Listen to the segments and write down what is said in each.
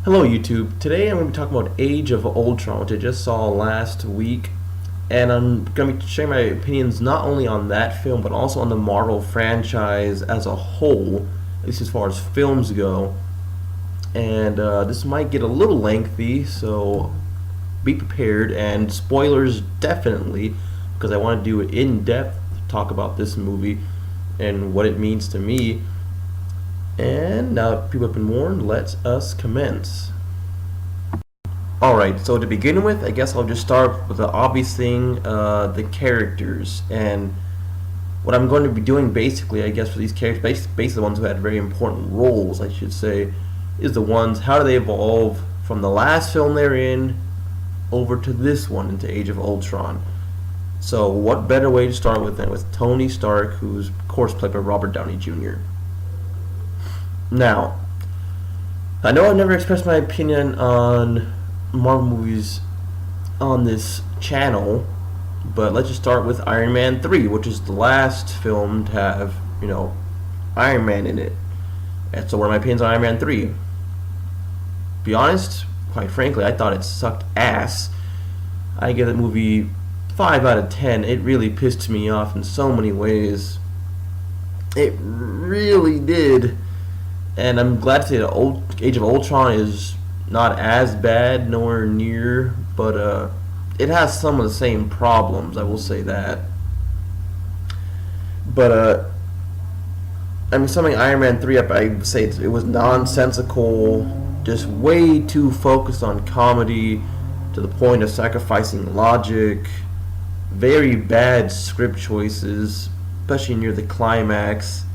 Hello YouTube. Today I'm going to be talking about Age of Ultron, which I just saw last week, and I'm going to be sharing my opinions not only on that film, but also on the Marvel franchise as a whole, at least as far as films go. And this might get a little lengthy, so be prepared, and spoilers definitely, because I want to do an in-depth talk about this movie and what it means to me. And now that people have been warned, let us commence. Alright, so to begin with, I guess I'll just start with the obvious thing, the characters. And what I'm going to be doing basically, I guess, for these characters, basically the ones who had very important roles, I should say, is the ones, how do they evolve from the last film they're in over to this one, into Age of Ultron. So what better way to start with than with Tony Stark, who's of course played by Robert Downey Jr. Now, I know I've never expressed my opinion on Marvel movies on this channel, but let's just start with Iron Man 3, which is the last film to have, Iron Man in it. And so what are my opinions on Iron Man 3? Be honest, quite frankly, I thought it sucked ass. I give that movie 5 out of 10. It really pissed me off in so many ways. It really did. And I'm glad to say that Age of Ultron is not as bad, nowhere near, but it has some of the same problems, I will say that. But, summing Iron Man 3 up, I would say it was nonsensical, just way too focused on comedy, to the point of sacrificing logic, very bad script choices, especially near the climax.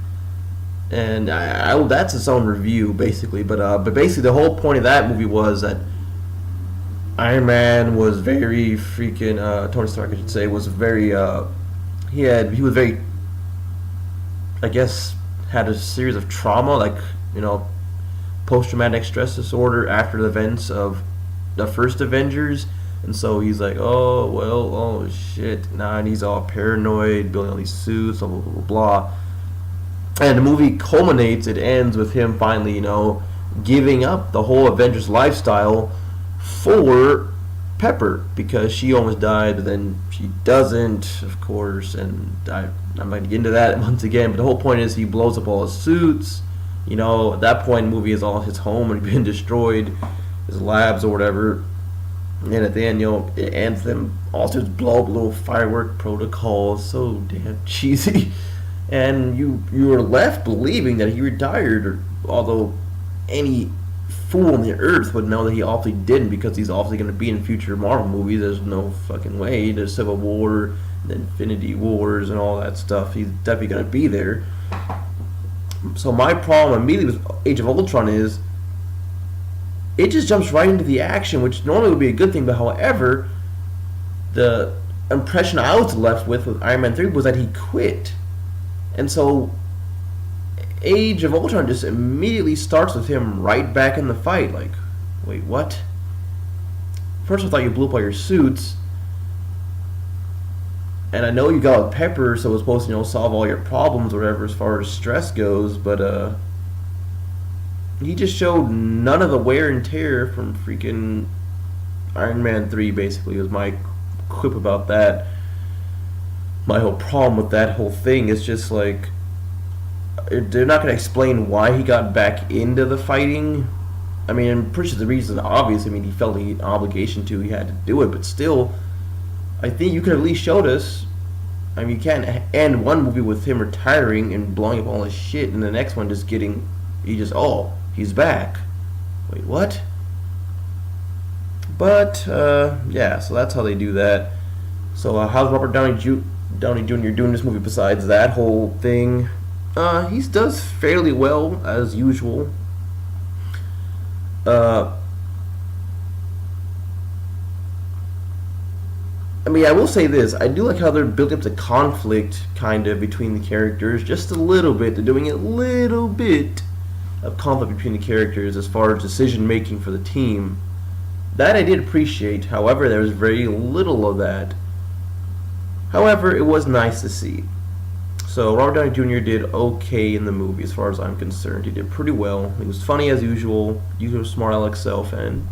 And that's its own review, basically. But basically, the whole point of that movie was that Iron Man was very freaking. Tony Stark, I should say, was very. He was very. I guess had a series of trauma, like post-traumatic stress disorder after the events of the first Avengers, and so he's like, oh shit, now he's all paranoid, building all these suits, blah blah blah blah. And the movie culminates, it ends with him finally, giving up the whole Avengers lifestyle for Pepper, because she almost died, but then she doesn't, of course, and I'm not going to get into that once again, but the whole point is he blows up all his suits. At that point in the movie, his home had been destroyed, his labs or whatever, and at the end, it ends them all just blow up little firework protocols, so damn cheesy. And you were left believing that he retired, although any fool on the earth would know that he obviously didn't, because he's obviously going to be in future Marvel movies. There's no fucking way. There's Civil War, and Infinity Wars, and all that stuff. He's definitely going to be there. So my problem immediately with Age of Ultron is it just jumps right into the action, which normally would be a good thing, but however, the impression I was left with Iron Man 3 was that he quit. And so, Age of Ultron just immediately starts with him right back in the fight. Like, wait, what? First I thought you blew up all your suits, and I know you got with Pepper, so it was supposed to, solve all your problems or whatever as far as stress goes, but, he just showed none of the wear and tear from freaking Iron Man 3, basically, was my quip about that. My whole problem with that whole thing is just like they're not going to explain why he got back into the fighting. I'm pretty sure the reason is obvious. He felt an obligation to. He had to do it, but still, I think you could at least showed us. You can't end one movie with him retiring and blowing up all his shit, and the next one just he's back. Wait, what? But yeah, so that's how they do that. So how's Robert Downey Jr. doing this movie besides that whole thing? He does fairly well, as usual. I will say this. I do like how they're building up the conflict, kind of, between the characters. Just a little bit. They're doing a little bit of conflict between the characters as far as decision-making for the team. That I did appreciate. However, there was very little of that. However, it was nice to see. So Robert Downey Jr. did okay in the movie, as far as I'm concerned. He did pretty well. He was funny as usual, usual smart aleck self, and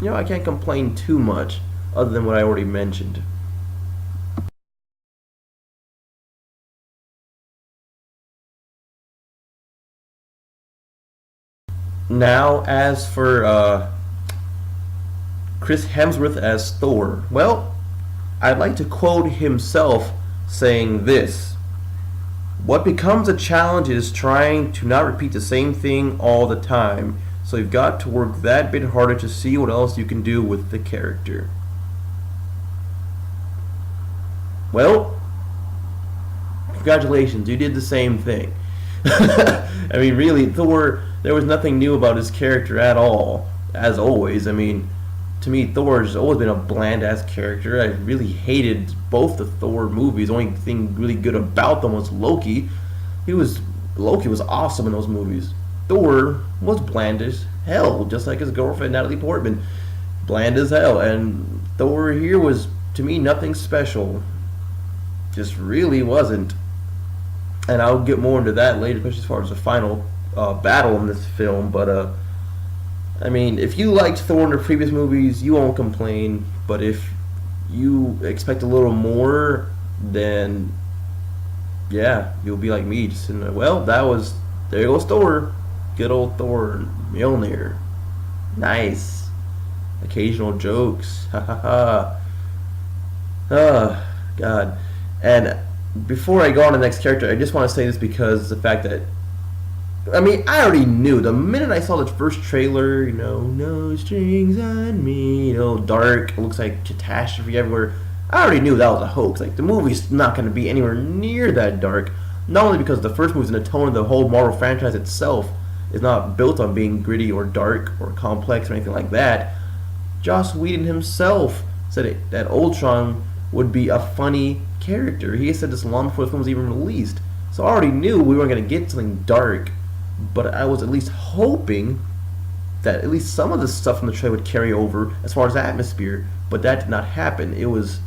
I can't complain too much, other than what I already mentioned. Now, as for Chris Hemsworth as Thor, well, I'd like to quote himself saying this: "What becomes a challenge is trying to not repeat the same thing all the time. So you've got to work that bit harder to see what else you can do with the character." Well, congratulations, you did the same thing. I mean, really, Thor, there was nothing new about his character at all, as always. I mean, to me, Thor has always been a bland ass character. I really hated both the Thor movies. The only thing really good about them was Loki. Loki was awesome in those movies. Thor was bland as hell, just like his girlfriend Natalie Portman, bland as hell. And Thor here was, to me, nothing special. Just really wasn't. And I'll get more into that later, especially as far as the final battle in this film. But I mean, if you liked Thor in the previous movies, you won't complain. But if you expect a little more, then yeah, you'll be like me, just in well, there goes Thor, good old Thor Mjolnir, nice, occasional jokes, ha ha ha. Oh God. And before I go on to the next character, I just want to say this because the fact that, I mean, I already knew the minute I saw the first trailer, no strings on me, dark, it looks like catastrophe everywhere. I already knew that was a hoax. Like, the movie's not going to be anywhere near that dark. Not only because the first movie's in the tone of the whole Marvel franchise itself is not built on being gritty or dark or complex or anything like that. Joss Whedon himself said that Ultron would be a funny character. He said this long before the film was even released. So I already knew we weren't going to get something dark, but I was at least hoping that at least some of the stuff from the trailer would carry over as far as atmosphere, but that did not happen. It was...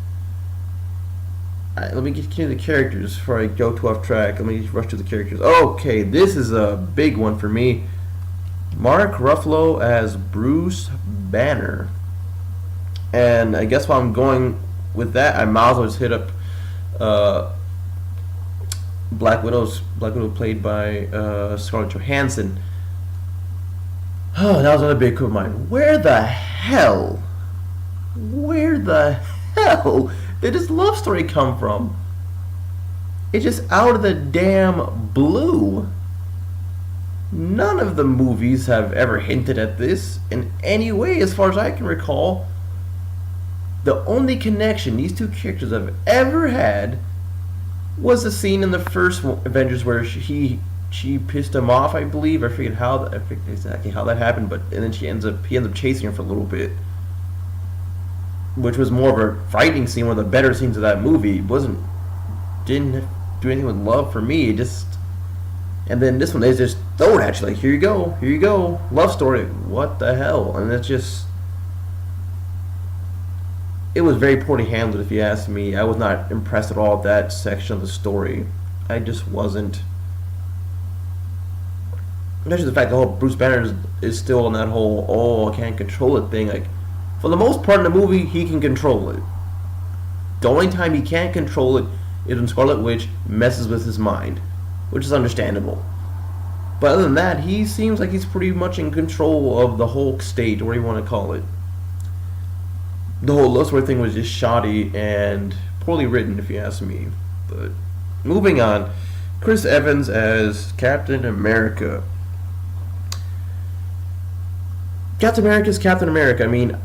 let me get to the characters before I go too off track. Let me rush to the characters. Okay, this is a big one for me. Mark Ruffalo as Bruce Banner. And I guess while I'm going with that, I might as well just hit up Black Widow played by Scarlett Johansson. Oh, that was another big coup of mine. Where the hell did this love story come from? It's just out of the damn blue. None of the movies have ever hinted at this in any way, as far as I can recall. The only connection these two characters have ever had was the scene in the first Avengers where she pissed him off, I believe. I forget exactly how that happened, but and then he ends up chasing her for a little bit, which was more of a fighting scene. One of the better scenes of that movie. Didn't do anything with love for me. And then this one, they just throw it at you like, here you go, love story. What the hell? And it's just, it was very poorly handled, if you ask me. I was not impressed at all with that section of the story. I just wasn't. Especially the fact that the whole Bruce Banner is still in that whole, I can't control it thing. Like, for the most part in the movie, he can control it. The only time he can't control it is when Scarlet Witch messes with his mind, which is understandable. But other than that, he seems like he's pretty much in control of the Hulk state, or whatever you want to call it. The whole love story thing was just shoddy and poorly written, if you ask me. But moving on, Chris Evans as Captain America. Captain America's Captain America. I mean,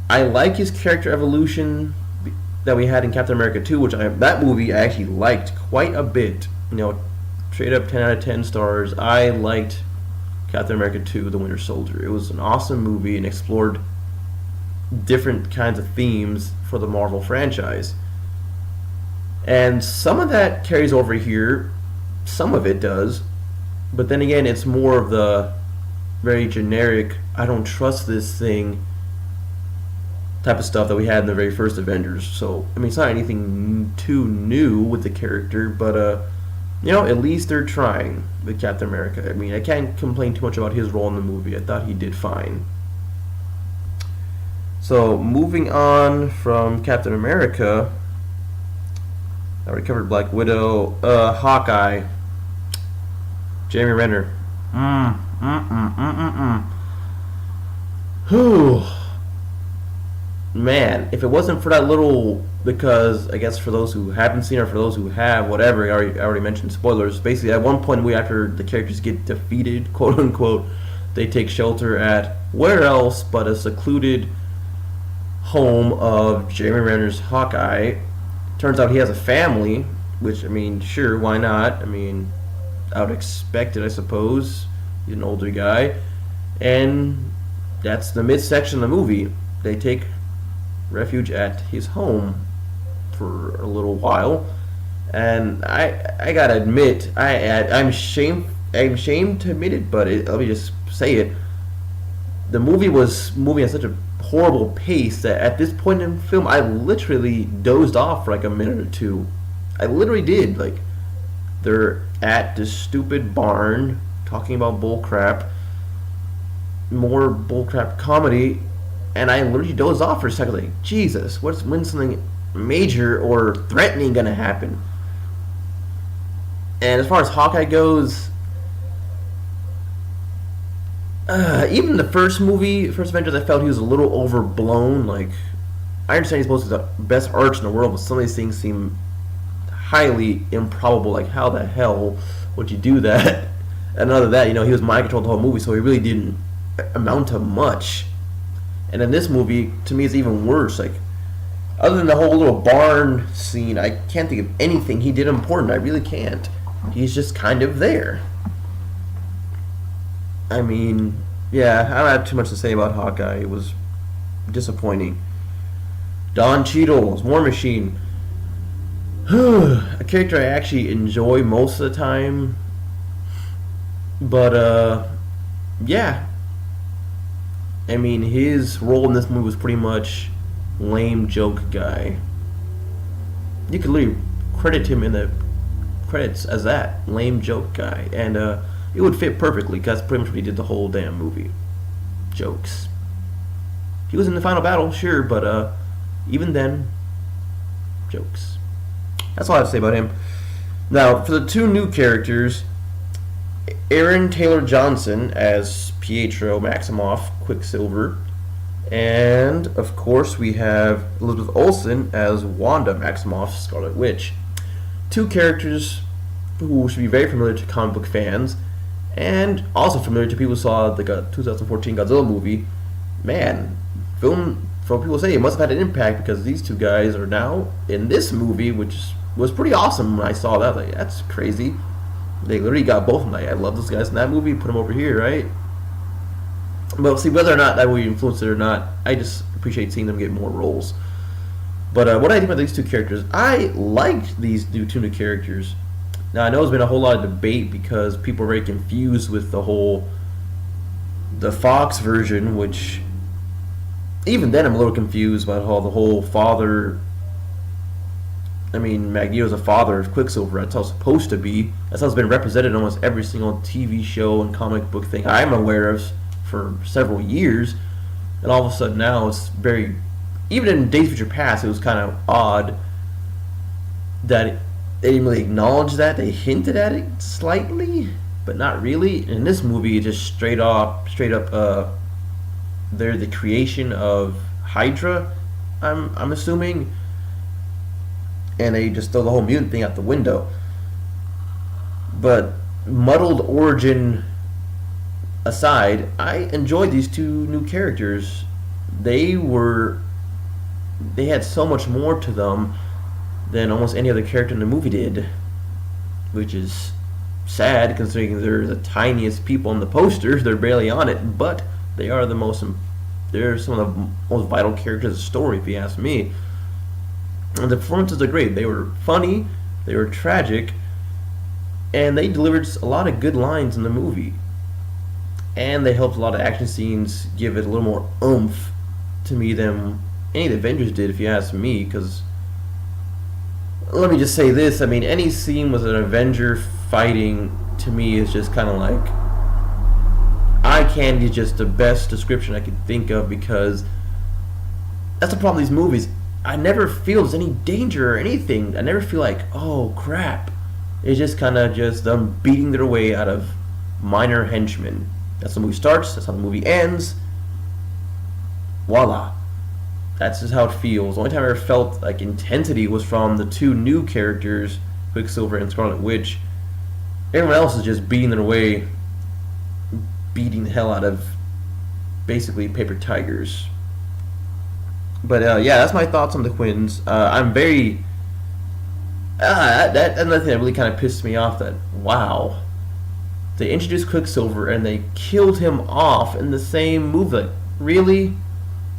I like his character evolution that we had in Captain America 2, which that movie I actually liked quite a bit. Straight up 10 out of 10 stars. I liked Captain America 2, The Winter Soldier. It was an awesome movie and explored different kinds of themes for the Marvel franchise. And some of that carries over here. Some of it does. But then again, it's more of the very generic, I don't trust this thing type of stuff that we had in the very first Avengers. So, I mean, it's not anything too new with the character, but At least they're trying with Captain America. I mean, I can't complain too much about his role in the movie. I thought he did fine. So, moving on from Captain America, I already covered Black Widow, Hawkeye, Jeremy Renner. Whew. Man, if it wasn't for that little, because I guess for those who haven't seen or for those who have, whatever, I already mentioned spoilers. Basically, at one point, after the characters get defeated, quote unquote, they take shelter at where else but a secluded home of Jeremy Renner's Hawkeye. Turns out he has a family, which, I mean, sure, why not? I mean, I would expect it, I suppose. He's an older guy. And that's the midsection of the movie. They take refuge at his home for a little while. And I gotta admit, I'm ashamed to admit it, but let me just say it. The movie was moving at such a horrible pace that at this point in the film I literally dozed off for like a minute or two. I literally did. Like, they're at this stupid barn talking about bullcrap, more bullcrap comedy, and I literally dozed off for a second. Like, Jesus, when's something major or threatening gonna happen? And as far as Hawkeye goes, even the first Avengers, I felt he was a little overblown. Like, I understand he's supposed to be the best archer in the world, but some of these things seem highly improbable. Like, how the hell would you do that? And other than that, he was mind controlled the whole movie, so he really didn't amount to much. And in this movie, to me, it's even worse. Like, other than the whole little barn scene, I can't think of anything he did important. I really can't. He's just kind of there. I mean, yeah, I don't have too much to say about Hawkeye. It was disappointing. Don Cheadle's War Machine. A character I actually enjoy most of the time. But, yeah. I mean, his role in this movie was pretty much lame joke guy. You could literally credit him in the credits as that, lame joke guy. And, it would fit perfectly, because that's pretty much what he did the whole damn movie. Jokes. He was in the final battle, sure, but even then, jokes. That's all I have to say about him. Now, for the two new characters, Aaron Taylor Johnson as Pietro Maximoff, Quicksilver, and, of course, we have Elizabeth Olsen as Wanda Maximoff, Scarlet Witch. Two characters who should be very familiar to comic book fans, and also familiar to people who saw the 2014 Godzilla movie. Man, from people say it must have had an impact, because these two guys are now in this movie, which was pretty awesome when I saw that. Like, that's crazy. They literally got both of them. Like, I love those guys in that movie, put them over here, right? But see, whether or not that movie influenced it or not, I just appreciate seeing them get more roles. But what I think about these two characters, I liked these two new characters. Now, I know there's been a whole lot of debate because people are very confused with the Fox version, which, even then I'm a little confused about how the whole father, I mean, Magneto's a father of Quicksilver. That's how it's supposed to be. That's how it's been represented in almost every single TV show and comic book thing I'm aware of for several years. And all of a sudden now it's very, even in Days of Future Past, it was kind of odd that they didn't really acknowledge that. They hinted at it slightly, but not really. In this movie, it just straight up, they're the creation of Hydra, I'm assuming, and they just throw the whole mutant thing out the window. But muddled origin aside, I enjoyed these two new characters. They had so much more to them than almost any other character in the movie did, which is sad considering they're the tiniest people on the poster. They're barely on it, but they're some of the most vital characters of the story, if you ask me. And the performances are great. They were funny, they were tragic, and they delivered a lot of good lines in the movie. And they helped a lot of action scenes give it a little more oomph to me than any of the Avengers did, if you ask me, because let me just say this. I mean, any scene with an Avenger fighting to me is just kind of like eye candy, just the best description I could think of, because that's the problem with these movies. I never feel there's any danger or anything. I never feel like, oh crap. It's just kind of just them beating their way out of minor henchmen. That's how the movie starts. That's how the movie ends. Voila. That's just how it feels. The only time I ever felt like intensity was from the two new characters, Quicksilver and Scarlet Witch. Everyone else is just beating their way, beating the hell out of basically paper tigers. But yeah, that's my thoughts on the Quins. I'm very that's another thing that really kind of pissed me off. That wow, they introduced Quicksilver and they killed him off in the same movie. Like, really,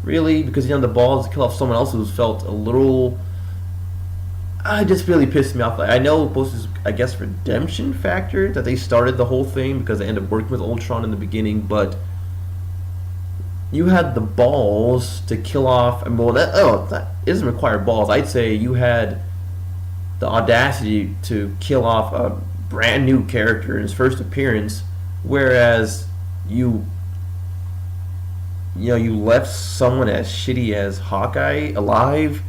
really, because he had the balls to kill off someone else who felt a little. It just really pissed me off. Like, I know both is, I guess, redemption factor that they started the whole thing because they ended up working with Ultron in the beginning, but you had the balls to kill off. And well, that doesn't require balls. I'd say you had the audacity to kill off a brand new character in his first appearance, whereas you left someone as shitty as Hawkeye alive.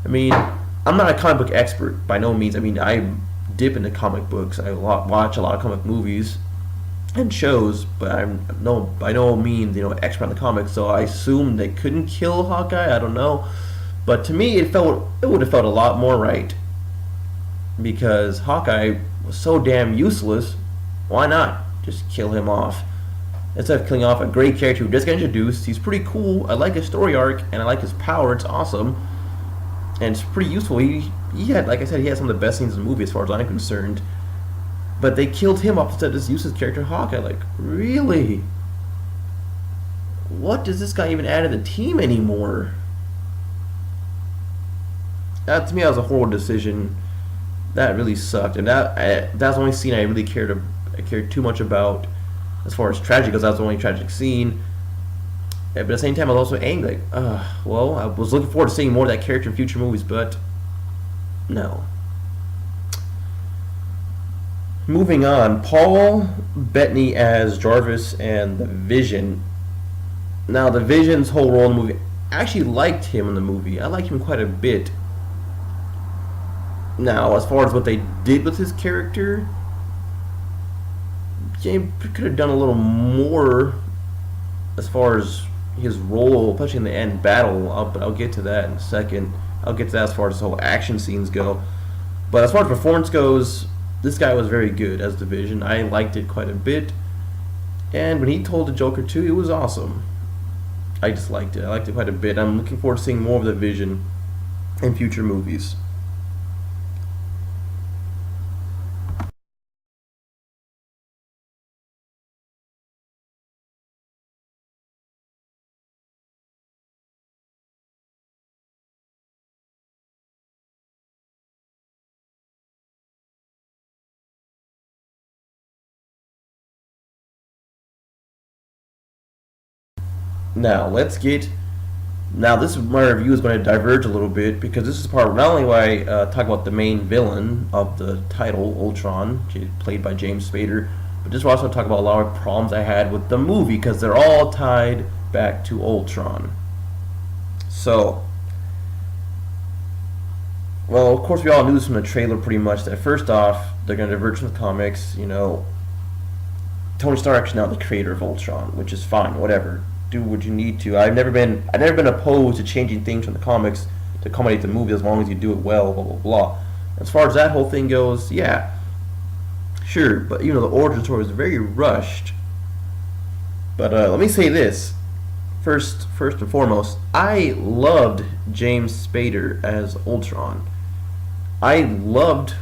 I mean, I'm not a comic book expert by no means. I mean, I dip into comic books. I watch a lot of comic movies and shows, but I'm by no means expert on the comics. So I assume they couldn't kill Hawkeye. I don't know, but to me, it would have felt a lot more right, because Hawkeye was so damn useless. Why not just kill him off instead of killing off a great character who just got introduced? He's pretty cool. I like his story arc and I like his power. It's awesome and it's pretty useful. He had, like I said, he had some of the best scenes in the movie as far as I'm concerned. But they killed him off instead of this useless character Hawkeye. Like, really? What does this guy even add to the team anymore? That, to me, that was a horrible decision. That really sucked. And that's the only scene I really cared too much about as far as tragedy goes. That was the only tragic scene. But at the same time, I was also angry. Like, well, I was looking forward to seeing more of that character in future movies, but no. Moving on, Paul Bettany as Jarvis and the Vision. Now, the Vision's whole role in the movie, I actually liked him in the movie. I liked him quite a bit. Now, as far as what they did with his character, James could have done a little more as far as his role, especially in the end battle. But I'll get to that in a second. I'll get to that as far as the whole action scenes go. But as far as performance goes, this guy was very good as the Vision. I liked it quite a bit. And when he told the Joker too, it was awesome. I just liked it. I liked it quite a bit. I'm looking forward to seeing more of the Vision in future movies. Now, this is my review is going to diverge a little bit, because this is part not only why I talk about the main villain of the title, Ultron, played by James Spader, but just also talk about a lot of problems I had with the movie, because they're all tied back to Ultron. So, well, of course we all knew this from the trailer pretty much, that first off, they're going to diverge from the comics. Tony Stark's now the creator of Ultron, which is fine, whatever. Do what you need to. I've never been opposed to changing things from the comics to accommodate the movie, as long as you do it well, blah blah blah. As far as that whole thing goes, yeah, sure, but the origin story was very rushed. But let me say this first and foremost, I loved James Spader as Ultron. I loved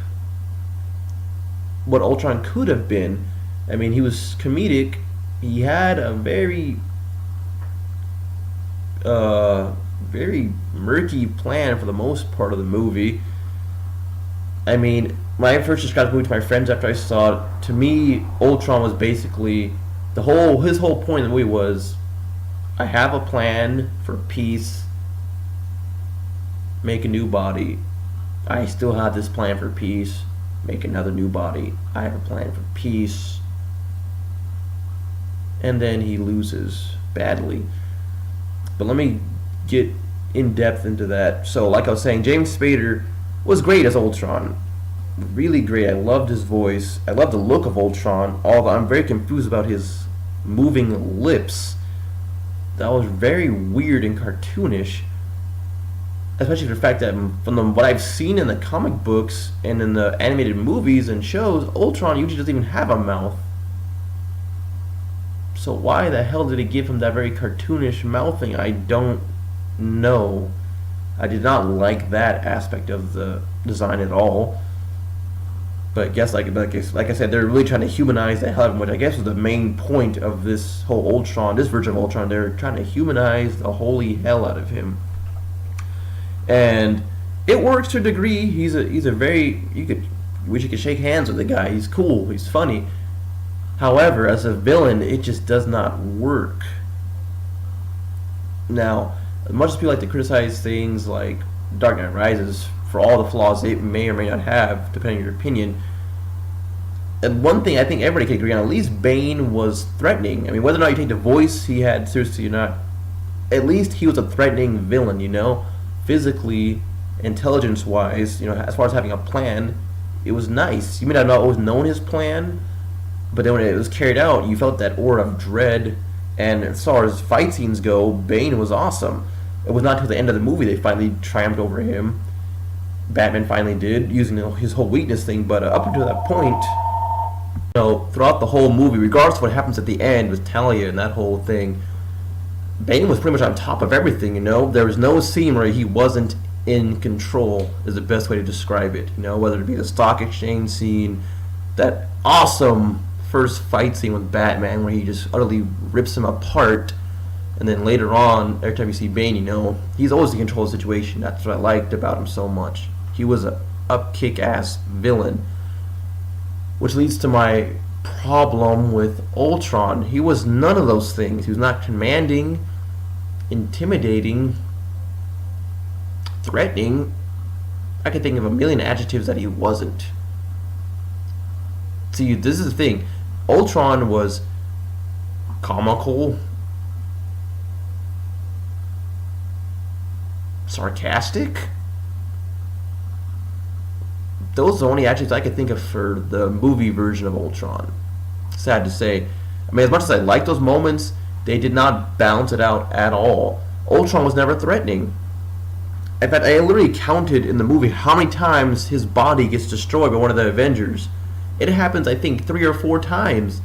what Ultron could have been. I mean, he was comedic. He had a very murky plan for the most part of the movie. I mean, when I first described the movie to my friends after I saw it, to me, Ultron was basically his whole point in the movie was, I have a plan for peace, make a new body, I still have this plan for peace. Make another new body. I have a plan for peace. And then he loses badly. But let me get in depth into that. So, like I was saying, James Spader was great as Ultron. Really great. I loved his voice. I loved the look of Ultron. Although I'm very confused about his moving lips. That was very weird and cartoonish. Especially for the fact that from what I've seen in the comic books and in the animated movies and shows, Ultron usually doesn't even have a mouth. So why the hell did it give him that very cartoonish mouthing? I don't know. I did not like that aspect of the design at all. But I guess, like I said, they're really trying to humanize the hell out of him, which I guess was the main point of this whole Ultron, this version of Ultron. They're trying to humanize the holy hell out of him. And it works to a degree. He's a very, wish you could shake hands with the guy. He's cool. He's funny. However, as a villain, it just does not work. Now, as much as people like to criticize things like Dark Knight Rises for all the flaws it may or may not have, depending on your opinion, and one thing I think everybody can agree on, at least Bane was threatening. I mean, whether or not you take the voice he had seriously or not, at least he was a threatening villain, you know? Physically, intelligence-wise, you know, as far as having a plan, it was nice. You may not have always known his plan, but then when it was carried out, you felt that aura of dread. And as far as fight scenes go, Bane was awesome. It was not until the end of the movie they finally triumphed over him. Batman finally did, using his whole weakness thing. But up until that point, you know, throughout the whole movie, regardless of what happens at the end with Talia and that whole thing, Bane was pretty much on top of everything, you know? There was no scene where he wasn't in control, is the best way to describe it, you know? Whether it be the stock exchange scene, that awesome first fight scene with Batman where he just utterly rips him apart, and then later on, every time you see Bane, you know, he's always in control of the situation. That's what I liked about him so much. He was a up-kick-ass villain, which leads to my problem with Ultron. He was none of those things. He was not commanding, intimidating, threatening. I could think of a million adjectives that he wasn't. See, this is the thing. Ultron was comical, sarcastic. Those are the only adjectives I could think of for the movie version of Ultron. Sad to say. I mean, as much as I like those moments, they did not balance it out at all. Ultron was never threatening. In fact, I literally counted in the movie how many times his body gets destroyed by one of the Avengers. It happens, I think, 3 or 4 times.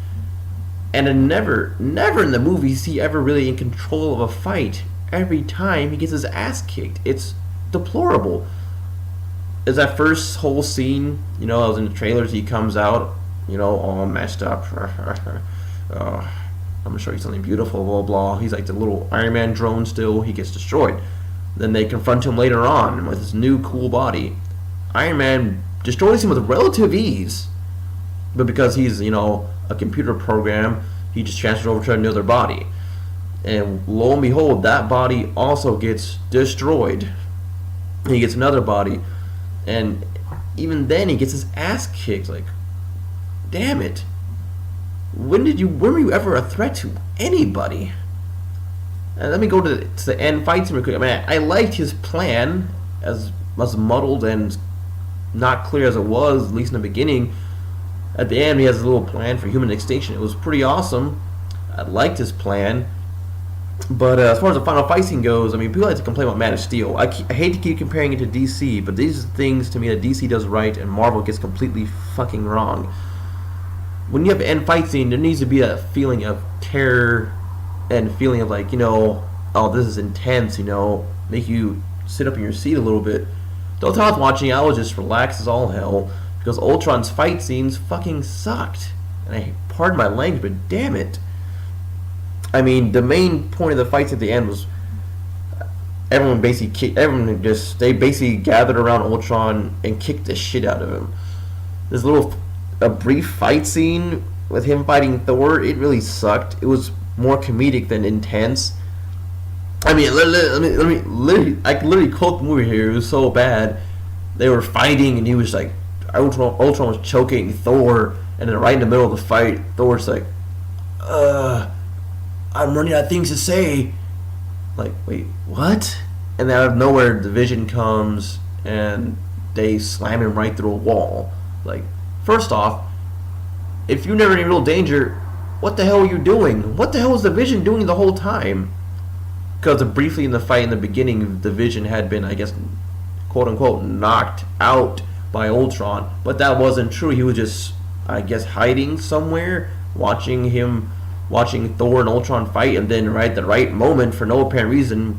And then never in the movie is he ever really in control of a fight. Every time he gets his ass kicked. It's deplorable. Is that first whole scene, you know, I was in the trailers, he comes out, you know, all messed up. I'm gonna show you something beautiful, blah, blah. He's like the little Iron Man drone still, he gets destroyed. Then they confront him later on with his new cool body. Iron Man destroys him with relative ease. But because he's, you know, a computer program, he just transfers over to another body. And lo and behold, that body also gets destroyed. He gets another body. And even then he gets his ass kicked. Like, damn it. When were you ever a threat to anybody? And let me go to the end fight scene real quick. I mean, I liked his plan, as muddled and not clear as it was, at least in the beginning. At the end, he has a little plan for human extinction. It was pretty awesome. I liked his plan. But as far as the final fight scene goes, I mean, people like to complain about Man of Steel. I hate to keep comparing it to DC, but these are things to me that DC does right and Marvel gets completely fucking wrong. When you have an end fight scene, there needs to be a feeling of terror and feeling of like, you know, oh, this is intense, you know, make you sit up in your seat a little bit. The whole time I was watching, I was just relaxed as all hell because Ultron's fight scenes fucking sucked. And I pardon my language, but damn it. I mean, the main point of the fights at the end was they basically gathered around Ultron and kicked the shit out of him. This a brief fight scene with him fighting Thor, it really sucked. It was more comedic than intense. I mean, I can literally quote the movie here. It was so bad they were fighting, and he was like, Ultron was choking Thor, and then right in the middle of the fight, Thor's like, I'm running out of things to say. Like, wait, what? And then out of nowhere, the Vision comes, and they slam him right through a wall. Like, first off, if you're never in real danger, what the hell are you doing? What the hell was the Vision doing the whole time? Because briefly in the fight in the beginning, the Vision had been, I guess, quote unquote, knocked out by Ultron, but that wasn't true. He was just, I guess, hiding somewhere, watching Thor and Ultron fight, and then right at the right moment, for no apparent reason,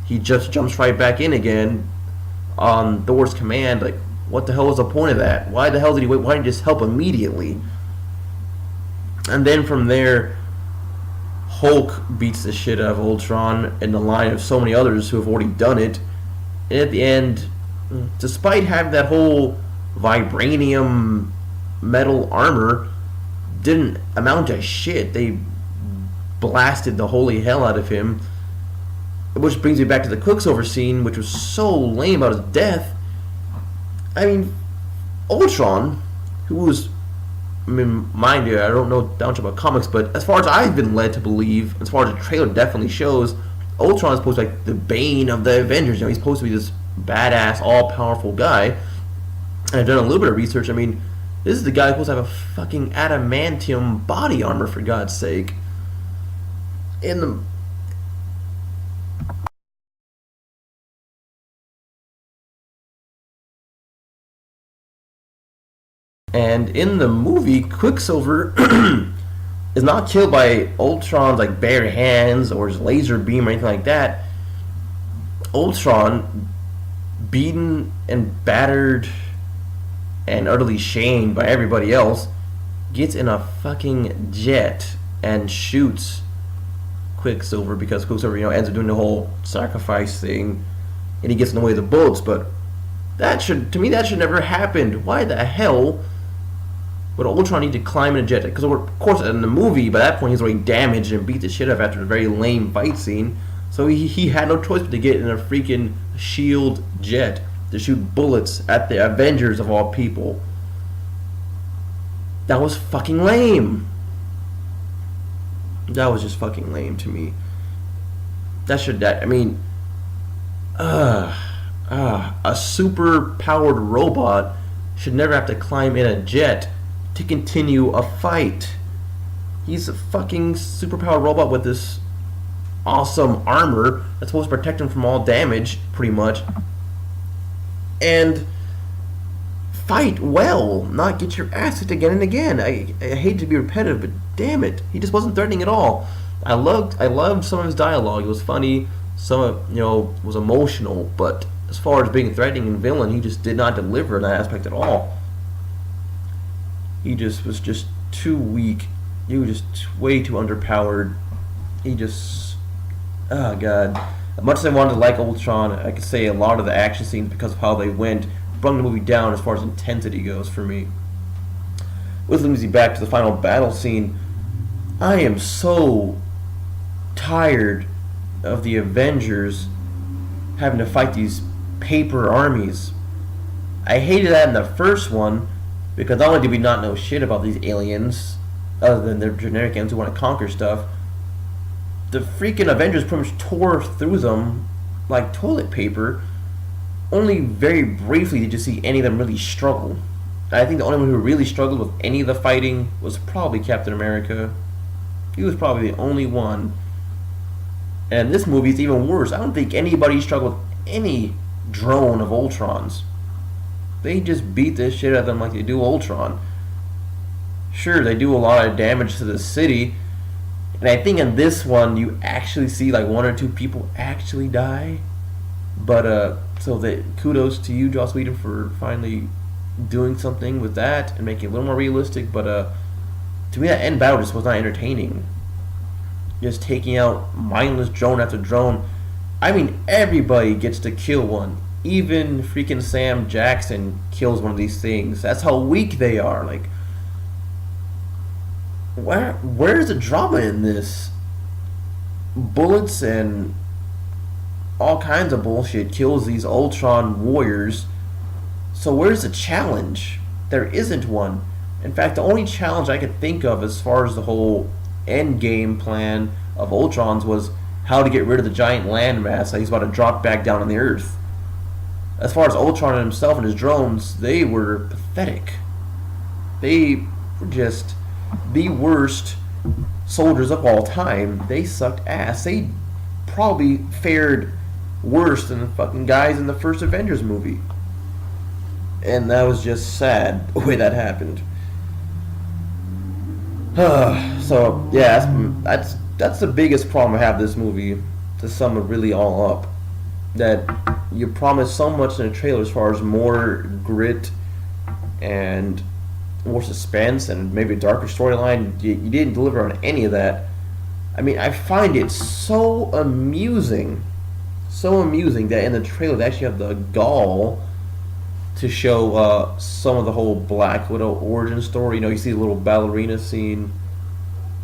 he just jumps right back in again on Thor's command. Like, what the hell was the point of that? Why the hell did he wait? Why didn't he just help immediately? And then from there, Hulk beats the shit out of Ultron in the line of so many others who have already done it. And at the end, despite having that whole vibranium metal armor, didn't amount to shit. They blasted the holy hell out of him. Which brings me back to the Quicksilver scene, which was so lame about his death. I mean, Ultron, who was, I mean, mind you, I don't know that much about comics, but as far as I've been led to believe, as far as the trailer definitely shows, Ultron is supposed to be like the bane of the Avengers. You know, he's supposed to be this badass, all-powerful guy. And I've done a little bit of research. I mean, this is the guy who's supposed to have a fucking adamantium body armor, for God's sake. In the And in the movie, Quicksilver is not killed by Ultron's like bare hands or his laser beam or anything like that. Ultron, beaten and battered and utterly shamed by everybody else, gets in a fucking jet and shoots Quicksilver, because Quicksilver, ends up doing the whole sacrifice thing, and he gets in the way of the bullets. But that should never happen. Why the hell would Ultron need to climb in a jet? Because of course in the movie, by that point he's already damaged and beat the shit out of after a very lame fight scene. So he had no choice but to get in a freaking shield jet to shoot bullets at the Avengers of all people. That was fucking lame. That was just fucking lame to me. A super powered robot should never have to climb in a jet to continue a fight. He's a fucking superpowered robot with this awesome armor that's supposed to protect him from all damage, pretty much. And fight well, not get your ass kicked again and again. I hate to be repetitive, but damn it, he just wasn't threatening at all. I loved some of his dialogue. It was funny. Some of was emotional, but as far as being threatening and villain, he just did not deliver in that aspect at all. He just was just too weak. He was just way too underpowered. He just, oh god. As much as I wanted to like Ultron, I could say a lot of the action scenes, because of how they went, brought the movie down as far as intensity goes for me. Which leads me back to the final battle scene. I am so tired of the Avengers having to fight these paper armies. I hated that in the first one, because not only did we not know shit about these aliens, other than their generic aliens who want to conquer stuff, the freaking Avengers pretty much tore through them like toilet paper. Only very briefly did you see any of them really struggle. I think the only one who really struggled with any of the fighting was probably Captain America. He was probably the only one. And this movie is even worse. I don't think anybody struggled with any drone of Ultron's. They just beat this shit out of them like they do Ultron. Sure, they do a lot of damage to the city, and I think in this one you actually see like one or two people actually die. But so kudos to you, Joss Whedon, for finally doing something with that and making it a little more realistic. But to me, that end battle just was not entertaining. Just taking out mindless drone after drone. I mean, everybody gets to kill one. Even freaking Sam Jackson kills one of these things. That's how weak they are. Like, where's the drama in this? Bullets and all kinds of bullshit kills these Ultron warriors, So where's the challenge? There isn't one. In fact, the only challenge I could think of as far as the whole end game plan of Ultron's was how to get rid of the giant landmass that he's about to drop back down on the Earth. As far as Ultron and himself and his drones, they were pathetic. They were just the worst soldiers of all time. They sucked ass. They probably fared worse than the fucking guys in the first Avengers movie. And that was just sad the way that happened. So yeah, that's the biggest problem I have with this movie. To sum it really all up, that you promised so much in the trailer as far as more grit and more suspense and maybe a darker storyline. You didn't deliver on any of that. I mean, I find it so amusing that in the trailer they actually have the gall to show some of the whole Black Widow origin story. You know, you see the little ballerina scene,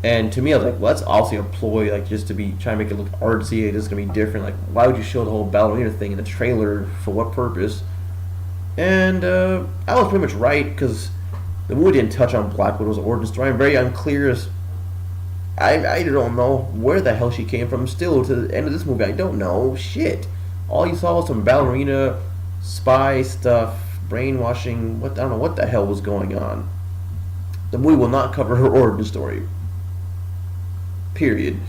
and to me, I was like, well, that's obviously a ploy, like just to be trying to make it look artsy. It's gonna be different. Like, why would you show the whole ballerina thing in the trailer? For what purpose? And I was pretty much right, because the movie didn't touch on Black Widow's origin story. I'm very unclear as I don't know where the hell she came from. Still, to the end of this movie, I don't know shit. All you saw was some ballerina spy stuff, brainwashing. I don't know what the hell was going on. The movie will not cover her origin story. Period.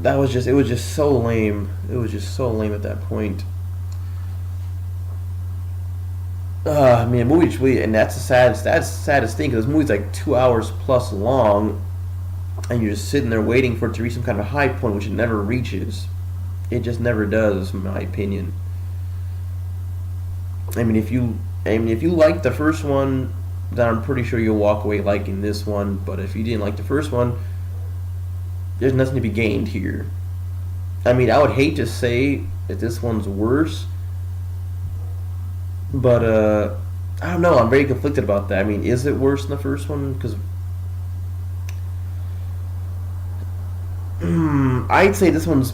It was just so lame. It was just so lame at that point. I mean, a movie really, and that's the saddest thing, because this movie's like 2 hours plus long, and you're just sitting there waiting for it to reach some kind of high point, which it never reaches. It just never does, in my opinion. I mean, if you like the first one, then I'm pretty sure you'll walk away liking this one. But if you didn't like the first one, there's nothing to be gained here. I mean, I would hate to say that this one's worse, but I don't know. I'm very conflicted about that. I mean, is it worse than the first one? Because I'd say this one's.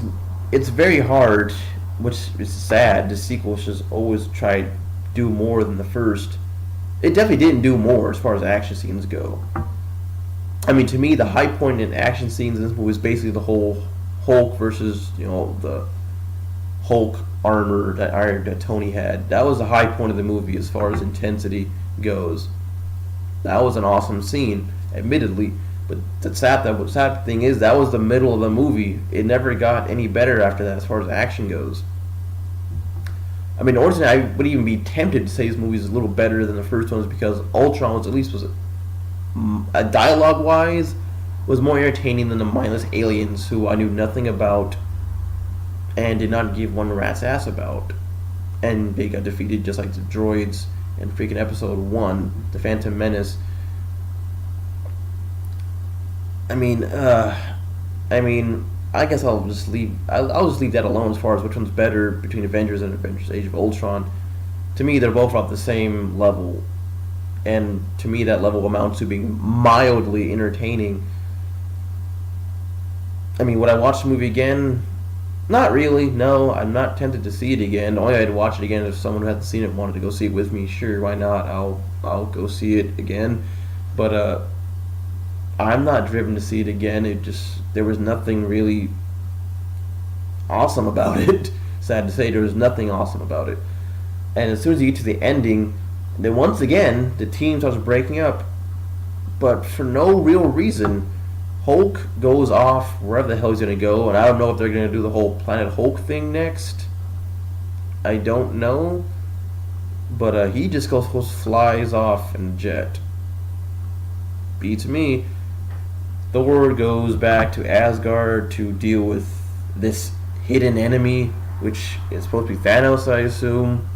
It's very hard, which is sad. The sequel should always try to do more than the first. It definitely didn't do more as far as action scenes go. I mean, to me, the high point in action scenes in this movie was basically the whole Hulk versus, the Hulk armor that Tony had. That was the high point of the movie as far as intensity goes. That was an awesome scene, admittedly. But the sad thing is, that was the middle of the movie. It never got any better after that as far as action goes. I mean, originally I would even be tempted to say this movie is a little better than the first one, because Ultron was dialogue-wise was more entertaining than the mindless aliens who I knew nothing about and did not give one rat's ass about. And they got defeated just like the droids in freaking episode 1, The Phantom Menace. I mean, I guess I'll just leave that alone as far as which one's better between Avengers and Avengers Age of Ultron. To me, they're both off the same level. And to me, that level amounts to being mildly entertaining. I mean, would I watch the movie again? Not really, no. I'm not tempted to see it again. Only I'd watch it again if someone who hadn't seen it wanted to go see it with me. Sure, why not? I'll go see it again. But I'm not driven to see it again. There was nothing really awesome about it. Sad to say, there was nothing awesome about it. And as soon as you get to the ending, then once again, the team starts breaking up. But for no real reason, Hulk goes off wherever the hell he's going to go. And I don't know if they're going to do the whole Planet Hulk thing next. I don't know. But he just flies off in a jet. Beats me. Thor goes back to Asgard to deal with this hidden enemy, which is supposed to be Thanos, I assume.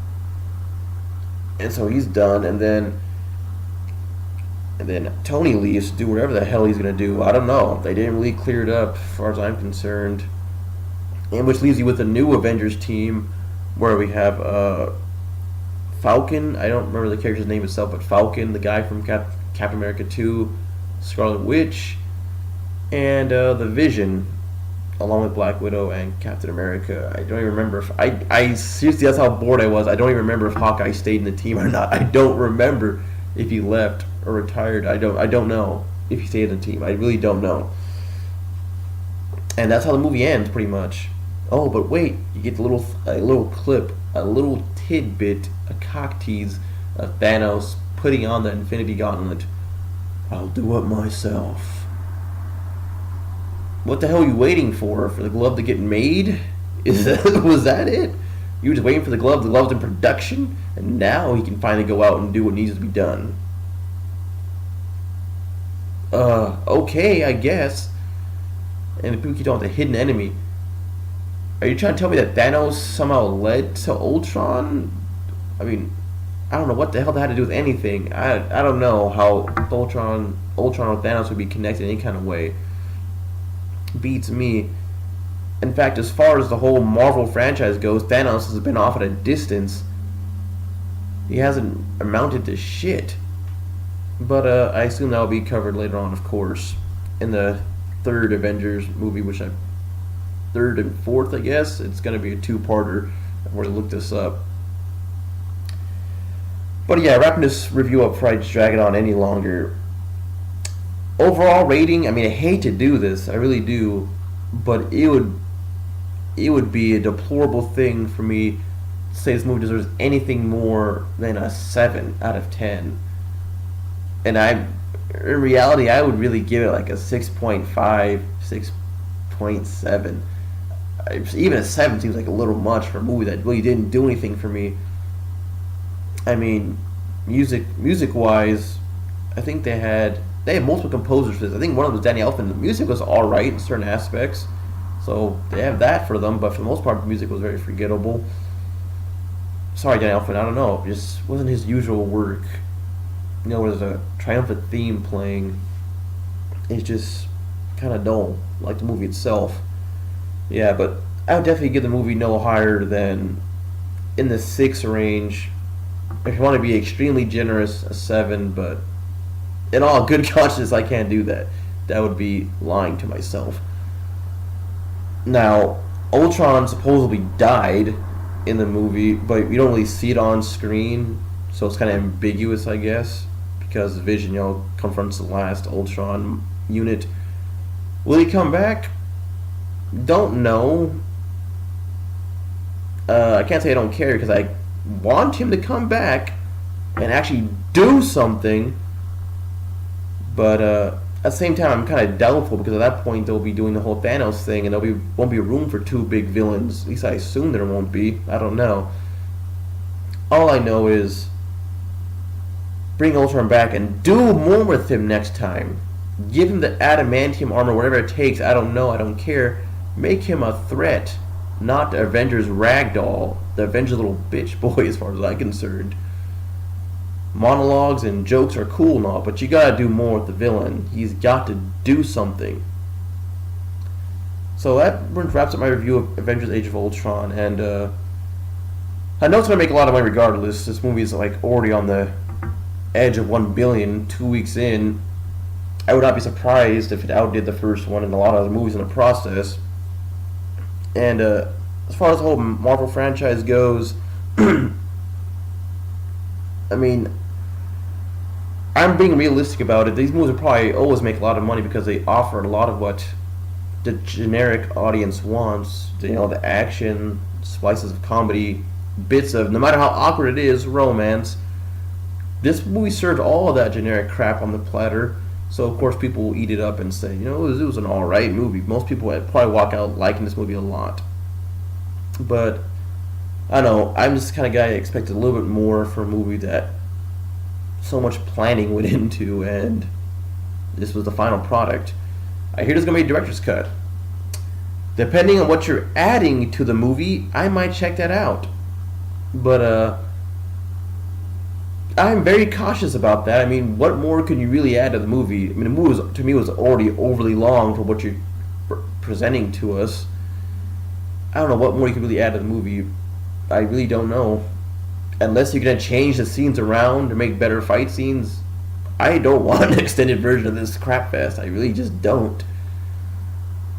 And so he's done, and then Tony leaves to do whatever the hell he's gonna do. I don't know. They didn't really clear it up, as far as I'm concerned. And which leaves you with a new Avengers team, where we have Falcon. I don't remember the character's name itself, but Falcon, the guy from Captain America 2, Scarlet Witch, and the Vision. along with Black Widow and Captain America. I don't even remember if I seriously, that's how bored I was. I don't even remember if Hawkeye stayed in the team or not. I don't remember if he left or retired. I don't know if he stayed in the team. I really don't know. And that's how the movie ends, pretty much. Oh, but wait, you get a little clip, a little tidbit, a cock tease of Thanos putting on the Infinity Gauntlet. I'll do it myself. What the hell are you waiting for? For the glove to get made? Was that it? You were just waiting for the glove. The glove's in production, and now he can finally go out and do what needs to be done. Okay, I guess. And people keep talking about the hidden enemy. Are you trying to tell me that Thanos somehow led to Ultron? I mean, I don't know what the hell that had to do with anything. I don't know how Ultron or Thanos would be connected in any kind of way. Beats me. In fact, as far as the whole Marvel franchise goes, Thanos has been off at a distance. He hasn't amounted to shit. But I assume that will be covered later on, of course, in the third Avengers movie, third and fourth, I guess. It's going to be a two-parter. I've already looked this up. But yeah, wrapping this review up before I drag it on any longer. Overall rating, I mean, I hate to do this, I really do, but it would be a deplorable thing for me to say this movie deserves anything more than a 7 out of 10. And in reality, I would really give it like a 6.5, 6.7. Even a 7 seems like a little much for a movie that really didn't do anything for me. I mean, music-wise, I think they had multiple composers for this. I think one of them was Danny Elfman. The music was alright in certain aspects, so they have that for them, but for the most part, the music was very forgettable. Sorry, Danny Elfman, I don't know. It just wasn't his usual work. You know, there's a triumphant theme playing. It's just kind of dull, like the movie itself. Yeah, but I would definitely give the movie no higher than in the 6 range. If you want to be extremely generous, a 7, but in all good conscience, I can't do that. That would be lying to myself. Now, Ultron supposedly died in the movie, but you don't really see it on screen, so it's kind of ambiguous, I guess, because Vision, confronts the last Ultron unit. Will he come back? Don't know. I can't say I don't care, because I want him to come back and actually do something, but at the same time, I'm kind of doubtful, because at that point they'll be doing the whole Thanos thing, and won't be room for 2 big villains. At least I assume there won't be. I don't know. All I know is bring Ultron back and do more with him next time. Give him the adamantium armor, whatever it takes. I don't know. I don't care. Make him a threat, not the Avengers ragdoll, the Avengers little bitch boy, as far as I'm concerned. Monologues and jokes are cool and all, but you gotta do more with the villain. He's got to do something. So that wraps up my review of Avengers Age of Ultron, and I know it's gonna make a lot of money regardless. This movie is like already on the edge of 1 billion 2 weeks in. I would not be surprised if it outdid the first one and a lot of other movies in the process. And as far as the whole Marvel franchise goes, I mean, I'm being realistic about it. These movies will probably always make a lot of money because they offer a lot of what the generic audience wants. The action, slices of comedy, bits of, no matter how awkward it is, romance. This movie served all of that generic crap on the platter. So, of course, people will eat it up and say, it was an alright movie. Most people would probably walk out liking this movie a lot. But, I don't know, I'm just the kind of guy that expected a little bit more for a movie that so much planning went into, and this was the final product. I hear there's going to be a director's cut. Depending on what you're adding to the movie, I might check that out. But, I'm very cautious about that. I mean, what more can you really add to the movie? I mean, the movie to me was already overly long for what you're presenting to us. I don't know what more you can really add to the movie. I really don't know. Unless you're going to change the scenes around to make better fight scenes, I don't want an extended version of this crap fest. I really just don't.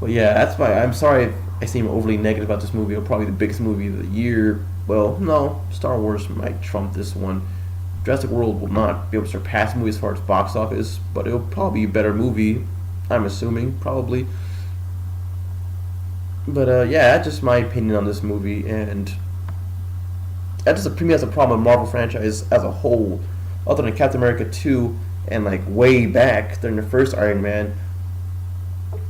Well, yeah, that's why I'm sorry if I seem overly negative about this movie. It'll probably be the biggest movie of the year. Well, no, Star Wars might trump this one. Jurassic World will not be able to surpass the movie as far as box office, but it'll probably be a better movie. I'm assuming, probably. But yeah, that's just my opinion on this movie, and that just to me has a problem with Marvel franchise as a whole. Other than Captain America 2 and like way back during the first Iron Man,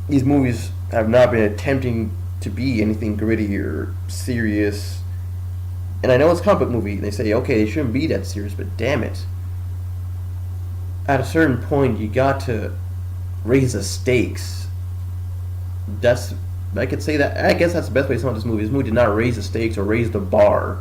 these movies have not been attempting to be anything gritty or serious. And I know it's a comic book movie, and they say, okay, they shouldn't be that serious, but damn it. At a certain point, you got to raise the stakes. That's I could say that. I guess that's the best way to sum up this movie. This movie did not raise the stakes or raise the bar.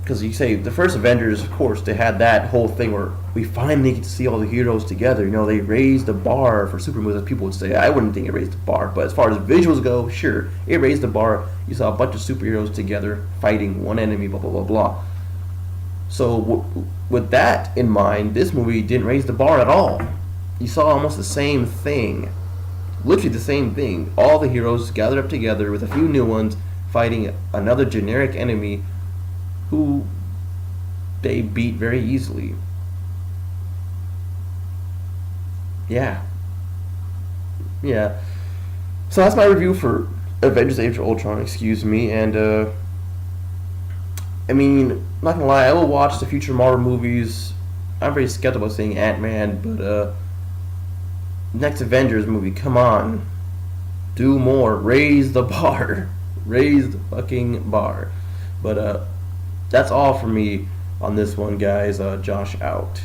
Because you say the first Avengers, of course, they had that whole thing where we finally get to see all the heroes together. You know, they raised the bar for super movies, as people would say. I wouldn't think it raised the bar, but as far as visuals go, sure, it raised the bar. You saw a bunch of superheroes together fighting one enemy, blah blah blah blah. So with that in mind, this movie didn't raise the bar at all. You saw almost the same thing, literally the same thing. All the heroes gathered up together with a few new ones fighting another generic enemy who they beat very easily. Yeah. Yeah. So that's my review for Avengers Age of Ultron, excuse me, and I mean, not gonna lie, I will watch the future Marvel movies. I'm very skeptical about saying Ant-Man, but next Avengers movie, come on. Do more. Raise the bar. Raise the fucking bar. But that's all for me on this one, guys. Josh out.